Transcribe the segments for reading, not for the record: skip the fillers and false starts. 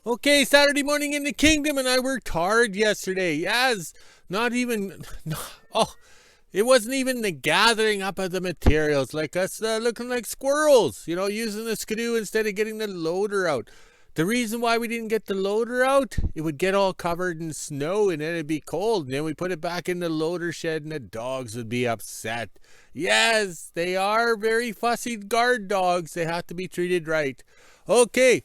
Okay, Saturday morning in the kingdom, and I worked hard yesterday. Yes, not even. Oh, it wasn't even the gathering up of the materials, like us looking like squirrels, using the skidoo instead of getting the loader out. The reason why we didn't get the loader out, it would get all covered in snow and then it'd be cold. And then we put it back in the loader shed and the dogs would be upset. Yes, they are very fussy guard dogs. They have to be treated right. Okay,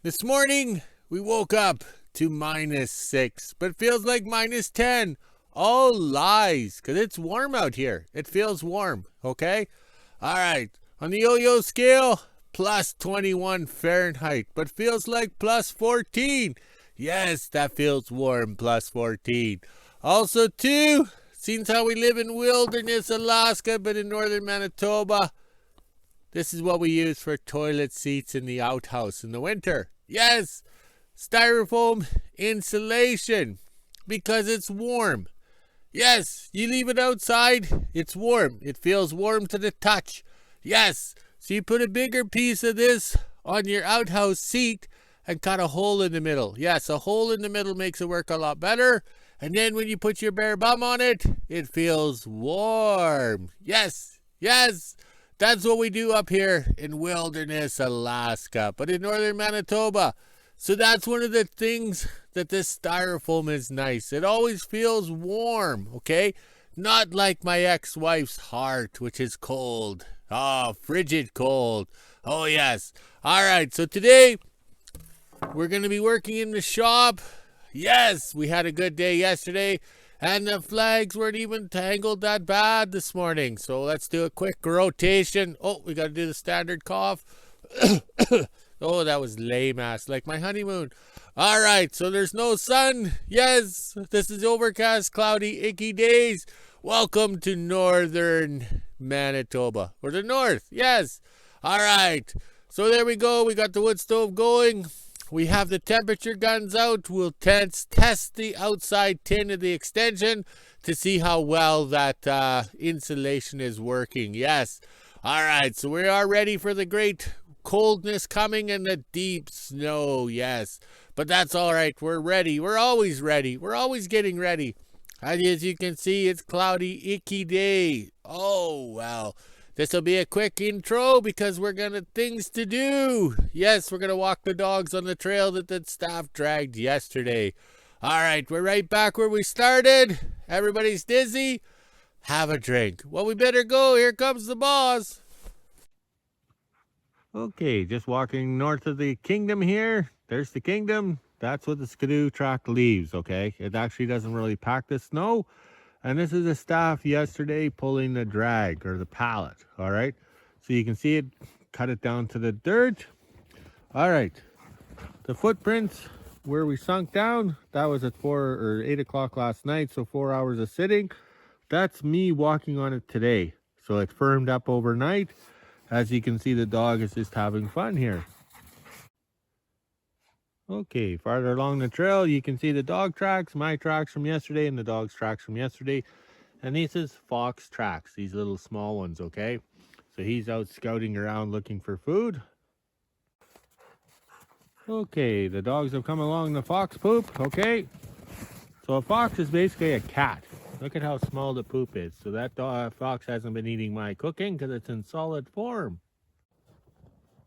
this morning we woke up to -6, but it feels like -10. All lies, because it's warm out here. It feels warm, okay? All right, on the yo-yo scale, +21 Fahrenheit, but feels like +14. Yes, that feels warm, +14. Also, too, seems how we live in wilderness Alaska, but in northern Manitoba, this is what we use for toilet seats in the outhouse in the winter. Yes, styrofoam insulation, because it's warm. Yes, you leave it outside, it's warm. It feels warm to the touch. Yes, so you put a bigger piece of this on your outhouse seat and cut a hole in the middle. Yes, a hole in the middle makes it work a lot better. And then when you put your bare bum on it, it feels warm. Yes, yes, that's what we do up here in wilderness Alaska, but in northern Manitoba. So that's one of the things that this styrofoam is nice. It always feels warm, okay? Not like my ex-wife's heart, which is cold. Oh, frigid cold. Oh, yes. All right, so today we're going to be working in the shop. Yes, we had a good day yesterday, and the flags weren't even tangled that bad this morning. So let's do a quick rotation. Oh, we got to do the standard cough. Oh, that was lame ass, like my honeymoon. All right, so there's no sun. Yes, this is overcast, cloudy, icky days. Welcome to northern Manitoba, or the north. Yes. All right, so there we go. We got the wood stove going. We have the temperature guns out. We'll test the outside tin of the extension to see how well that insulation is working. Yes. All right, so we are ready for the great coldness coming and the deep snow. Yes, but that's all right. We're ready. We're always ready. We're always getting ready. As you can see, it's cloudy, icky day. Oh, well, this will be a quick intro because we're going to things to do. Yes, we're going to walk the dogs on the trail that the staff dragged yesterday. All right, we're right back where we started. Everybody's dizzy. Have a drink. Well, we better go. Here comes the boss. Okay, just walking north of the kingdom here. There's the kingdom. That's what the skidoo truck leaves, okay? It actually doesn't really pack the snow. And this is the staff yesterday pulling the drag or the pallet, all right? So you can see it, cut it down to the dirt. All right, the footprints where we sunk down, that was at 4 or 8 o'clock last night, so 4 hours of sitting. That's me walking on it today. So it firmed up overnight. As you can see, the dog is just having fun here. Okay, farther along the trail, you can see the dog tracks, my tracks from yesterday, and the dog's tracks from yesterday. And this is Fox tracks, these little small ones, okay? So he's out scouting around looking for food. Okay, the dogs have come along the fox poop, okay? So a fox is basically a cat. Look at how small the poop is. So that fox hasn't been eating my cooking because it's in solid form.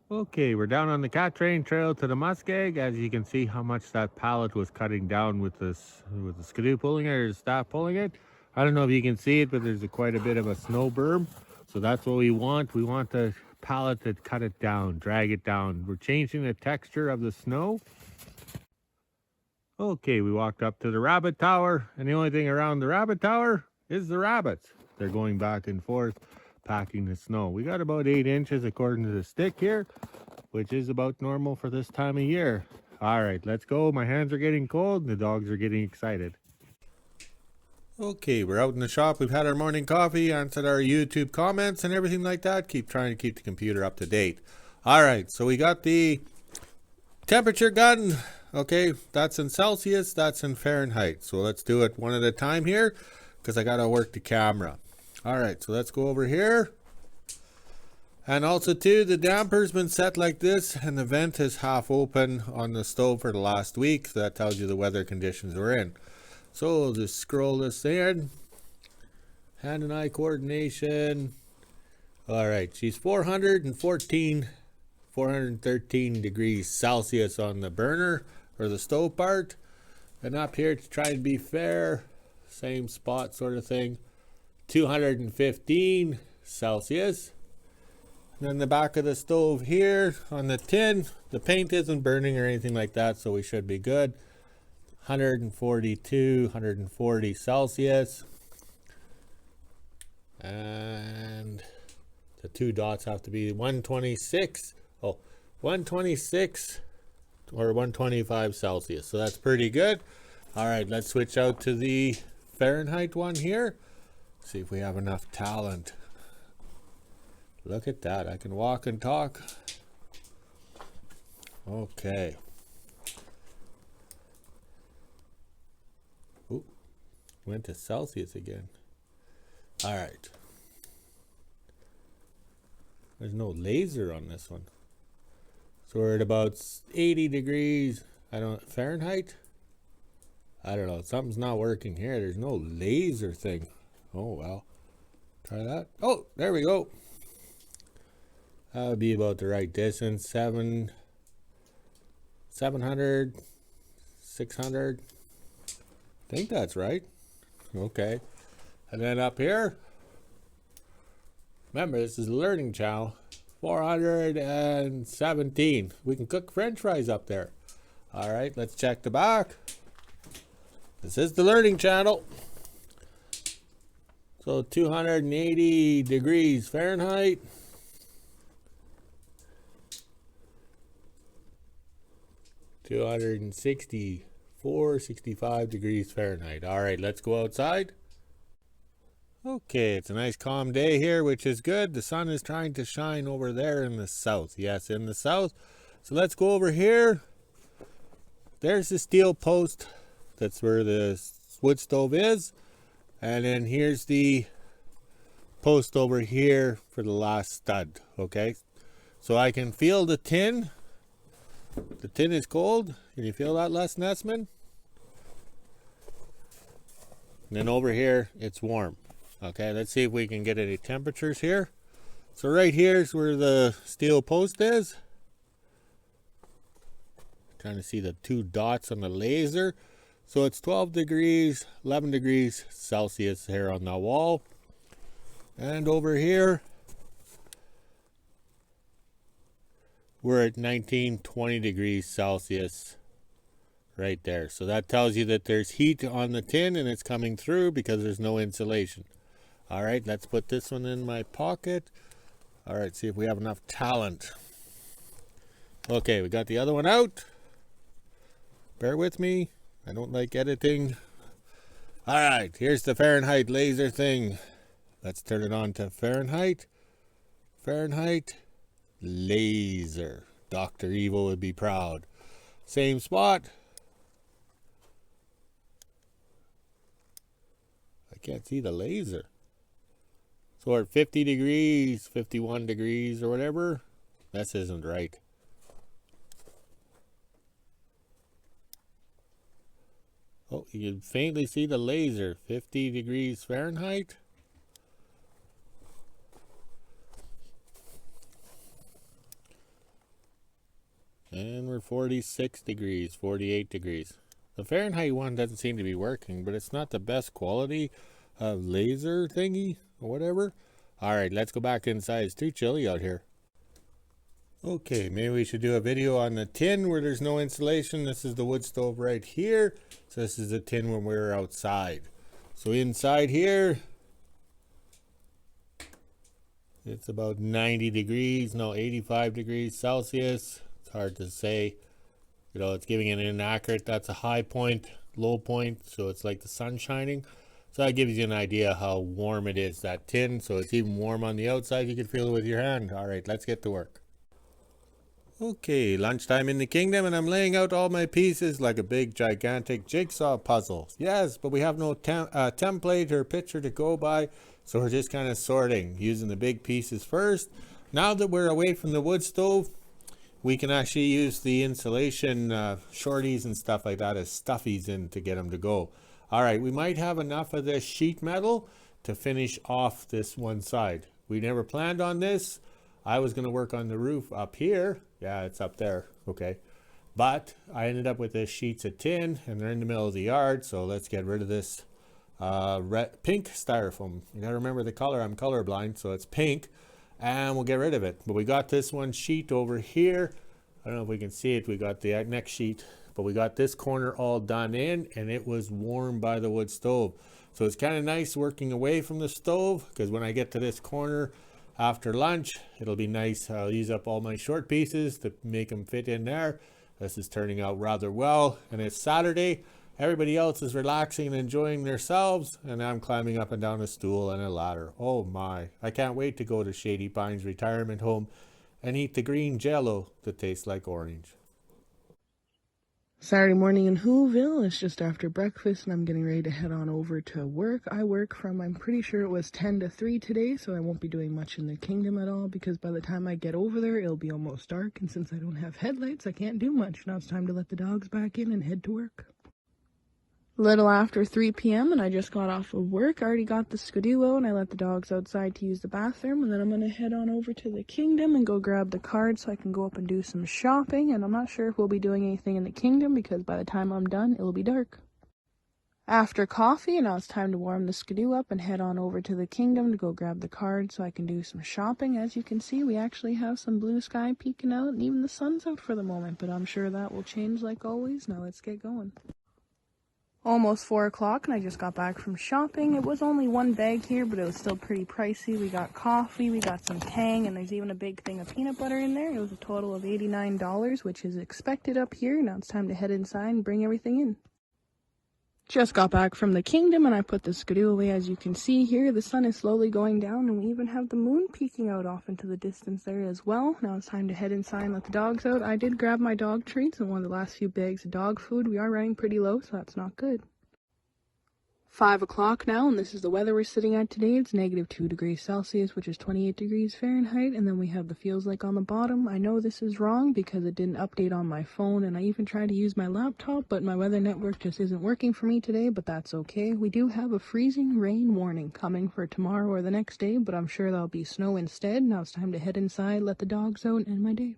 Okay, we're down on the cat train trail to the muskeg. As you can see how much that pallet was cutting down with the skidoo pulling it or the staff pulling it. I don't know if you can see it, but there's quite a bit of a snow berm. So that's what we want. We want the pallet to cut it down, drag it down. We're changing the texture of the snow. Okay, we walked up to the rabbit tower, and the only thing around the rabbit tower is the rabbits. They're going back and forth, packing the snow. We got about 8 inches according to the stick here, which is about normal for this time of year. All right, let's go. My hands are getting cold, and the dogs are getting excited. Okay, we're out in the shop. We've had our morning coffee, answered our YouTube comments and everything like that. Trying to keep the computer up to date. All right, so we got the temperature gun. Okay, that's in Celsius, that's in Fahrenheit. So let's do it one at a time here because I got to work the camera. All right, so let's go over here. And also too, the damper's been set like this and the vent is half open on the stove for the last week. So that tells you the weather conditions we're in. So we'll just scroll this in. Hand and eye coordination. All right, she's 413 degrees Celsius on the burner or the stove part. And up here to try and be fair, same spot sort of thing, 215 Celsius. And then the back of the stove here on the tin, the paint isn't burning or anything like that, so we should be good. 140 Celsius. And the two dots have to be 126 or 125 Celsius. So that's pretty good. All right, let's switch out to the Fahrenheit one here. See if we have enough talent. Look at that. I can walk and talk. Okay. Ooh, went to Celsius again. All right. There's no laser on this one. So we're at about 80 degrees. I don't Fahrenheit? I don't know. Something's not working here. There's no laser thing. Oh, well. Try that. Oh, there we go. That would be about the right distance. 700, 600. I think that's right. Okay. And then up here, remember, this is a learning channel. 417. We can cook French fries up there. All right, let's check the back. This is the learning channel. So 280 degrees Fahrenheit. 264, 65 degrees Fahrenheit. All right, let's go outside. Okay, it's a nice calm day here, which is good. The sun is trying to shine over there in the south. Yes, in the south. So let's go over here. There's the steel post. That's where the wood stove is. And then here's the post over here for the last stud. Okay, so I can feel the tin. The tin is cold. Can you feel that, Les Nessman? And then over here, it's warm. Okay, let's see if we can get any temperatures here. So right here is where the steel post is. Trying to see the two dots on the laser. So it's 12 degrees, 11 degrees Celsius here on the wall. And over here, we're at 19, 20 degrees Celsius right there. So that tells you that there's heat on the tin and it's coming through because there's no insulation. All right, let's put this one in my pocket. All right, see if we have enough talent. Okay, we got the other one out. Bear with me. I don't like editing. All right, here's the Fahrenheit laser thing. Let's turn it on to Fahrenheit. Fahrenheit laser. Dr. Evil would be proud. Same spot. I can't see the laser. So we're at 50 degrees, 51 degrees or whatever. This isn't right. Oh, you can faintly see the laser. 50 degrees Fahrenheit. And we're 46 degrees, 48 degrees. The Fahrenheit one doesn't seem to be working, but it's not the best quality of laser thingy or whatever. All right, let's go back inside. It's too chilly out here. Okay, maybe we should do a video on the tin where there's no insulation. This is the wood stove right here. So this is the tin when we're outside. So inside here, it's about 90 degrees, no, 85 degrees Celsius. It's hard to say. You know, it's giving it inaccurate. That's a high point, low point. So it's like the sun shining. So that gives you an idea how warm it is, that tin. So it's even warm on the outside. You can feel it with your hand. All right, let's get to work. Okay, lunchtime in the kingdom, and I'm laying out all my pieces like a big gigantic jigsaw puzzle. Yes, but we have no template or picture to go by, so we're just kind of sorting, using the big pieces first. Now that we're away from the wood stove, we can actually use the insulation shorties and stuff like that as stuffies in to get them to go. All right, we might have enough of this sheet metal to finish off this one side. We never planned on this. I was going to work on the roof up here. Yeah, it's up there. Okay. But I ended up with the sheets of tin and they're in the middle of the yard. So let's get rid of this pink styrofoam. You got to remember the color. I'm colorblind, so it's pink. And we'll get rid of it. But we got this one sheet over here. I don't know if we can see it. We got the next sheet, but we got this corner all done in and it was warm by the wood stove. So it's kind of nice working away from the stove, because when I get to this corner after lunch, it'll be nice. I'll use up all my short pieces to make them fit in there. This is turning out rather well. And it's Saturday. Everybody else is relaxing and enjoying themselves, and I'm climbing up and down a stool and a ladder. Oh my, I can't wait to go to Shady Pines retirement home and eat the green jello that tastes like orange. Saturday morning in WHO-ville. It's just after breakfast and I'm getting ready to head on over to work. I work from, I'm pretty sure it was 10 to 3 today, so I won't be doing much in the kingdom at all, because by the time I get over there, it'll be almost dark, and since I don't have headlights, I can't do much. Now it's time to let the dogs back in and head to work. Little after 3 p.m. and I just got off of work. I already got the skidoo out and I let the dogs outside to use the bathroom, and then I'm going to head on over to the kingdom and go grab the card so I can go up and do some shopping. And I'm not sure if we'll be doing anything in the kingdom, because by the time I'm done, it'll be dark. After coffee, now it's time to warm the skidoo up and head on over to the kingdom to go grab the card so I can do some shopping. As you can see, we actually have some blue sky peeking out and even the sun's out for the moment, but I'm sure that will change like always. Now let's get going. Almost 4 o'clock and I just got back from shopping. It was only one bag here, but it was still pretty pricey. We got coffee, we got some Tang, and there's even a big thing of peanut butter in there. It was a total of $89, which is expected up here. Now it's time to head inside and bring everything in. Just got back from the kingdom and I put the skidoo away. As you can see here, the sun is slowly going down and we even have the moon peeking out off into the distance there as well. Now it's time to head inside and let the dogs out. I did grab my dog treats and one of the last few bags of dog food. We are running pretty low, so that's not good. 5 o'clock now, and this is the weather we're sitting at today. It's -2 degrees Celsius, which is 28 degrees Fahrenheit, and then we have the feels like on the bottom. I know this is wrong because it didn't update on my phone, and I even tried to use my laptop, but my weather network just isn't working for me today, but that's okay. We do have a freezing rain warning coming for tomorrow or the next day, but I'm sure there'll be snow instead. Now it's time to head inside, let the dogs out, and end my day.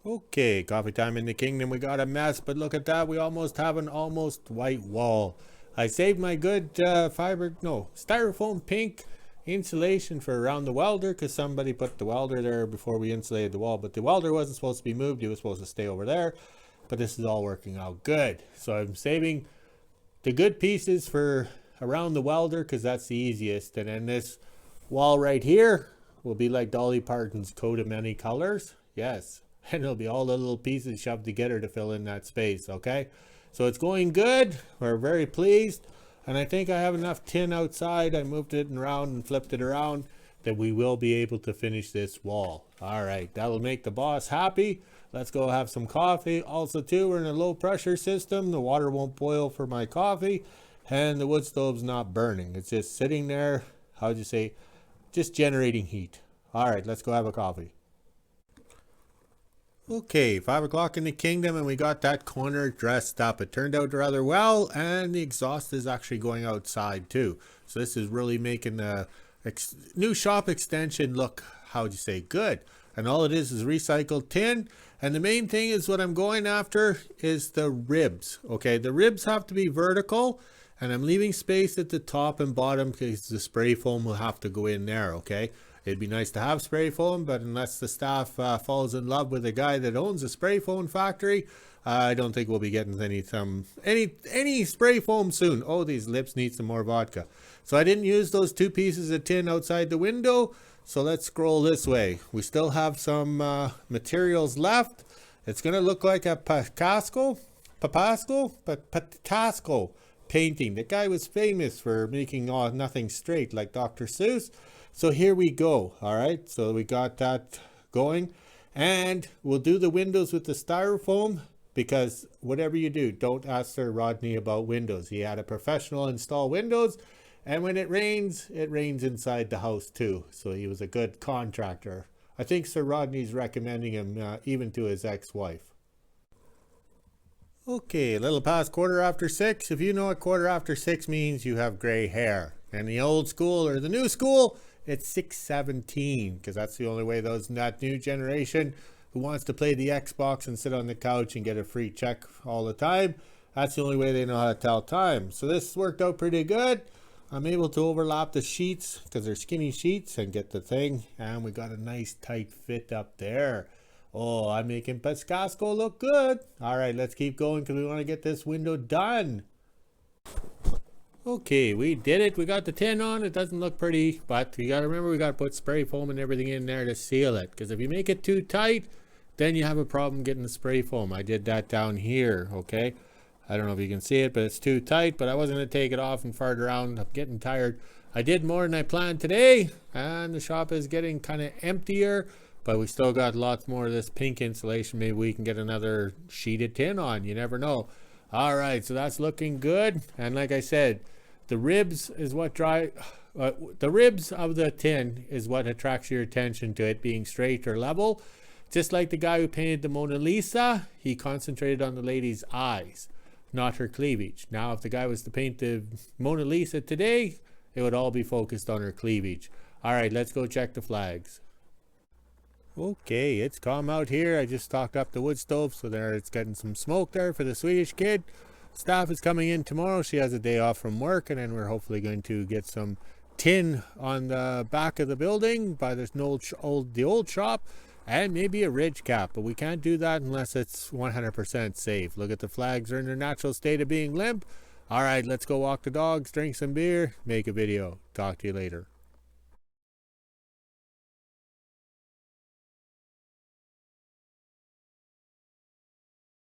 Okay, coffee time in the kingdom. We got a mess, but look at that. We almost have an almost white wall. I saved my good styrofoam pink insulation for around the welder, because somebody put the welder there before we insulated the wall, but the welder wasn't supposed to be moved. He was supposed to stay over there, but this is all working out good. So I'm saving the good pieces for around the welder, because that's the easiest. And then this wall right here will be like Dolly Parton's coat of many colors. Yes, and it'll be all the little pieces shoved together to fill in that space. Okay, so it's going good. We're very pleased, and I think I have enough tin outside. I moved it around and flipped it around that we will be able to finish this wall. All right, that'll make the boss happy. Let's go have some coffee. Also too, we're in a low pressure system. The water won't boil for my coffee, and the wood stove's not burning. It's just sitting there, how'd you say, just generating heat. All right, let's go have a coffee. Okay, 5 o'clock in the kingdom, and we got that corner dressed up. It turned out rather well, and the exhaust is actually going outside too. So this is really making the new shop extension look, how'd you say, good. And all it is recycled tin. And the main thing is what I'm going after is the ribs. Okay, the ribs have to be vertical, and I'm leaving space at the top and bottom because the spray foam will have to go in there. Okay, it'd be nice to have spray foam, but unless the staff falls in love with a guy that owns a spray foam factory, I don't think we'll be getting any spray foam soon. Oh, these lips need some more vodka. So I didn't use those 2 pieces of tin outside the window. So let's scroll this way. We still have some materials left. It's going to look like a Picasso painting. The guy was famous for making nothing straight, like Dr. Seuss. So here we go. All right, so we got that going, and we'll do the windows with the styrofoam, because whatever you do, don't ask Sir Rodney about windows. He had a professional install windows, And when it rains inside the house too. So he was a good contractor. I think Sir Rodney's recommending him even to his ex-wife. Okay, a little past 6:15. If you know what 6:15 means, you have gray hair. And the old school or the new school, it's 6:17, because that's the only way that new generation who wants to play the Xbox and sit on the couch and get a free check all the time, that's the only way they know how to tell time. So this worked out pretty good. I'm able to overlap the sheets because they're skinny sheets and get the thing, and we got a nice tight fit up there. Oh, I'm making Pascasco look good. All right, let's keep going because we want to get this window done. Okay, we did it. We got the tin on. It doesn't look pretty, but you got to remember we got to put spray foam and everything in there to seal it, because if you make it too tight, then you have a problem getting the spray foam. I did that down here, okay? I don't know if you can see it, but it's too tight, but I wasn't going to take it off and fart around. I'm getting tired. I did more than I planned today, and the shop is getting kind of emptier, but we still got lots more of this pink insulation. Maybe we can get another sheet of tin on. You never know. All right, so that's looking good. And like I said, the ribs is what the ribs of the tin is what attracts your attention to it being straight or level. Just like the guy who painted the Mona Lisa, he concentrated on the lady's eyes, not her cleavage. Now, if the guy was to paint the Mona Lisa today, it would all be focused on her cleavage. All right, let's go check the flags. Okay, it's calm out here. I just stocked up the wood stove, so there it's getting some smoke there for the Swedish kid. Staff is coming in tomorrow. She has a day off from work, and then we're hopefully going to get some tin on the back of the building by this the old shop, and maybe a ridge cap, but we can't do that unless it's 100% safe. Look at the flags, are in their natural state of being limp. All right, let's go walk the dogs, drink some beer, make a video. Talk to you later.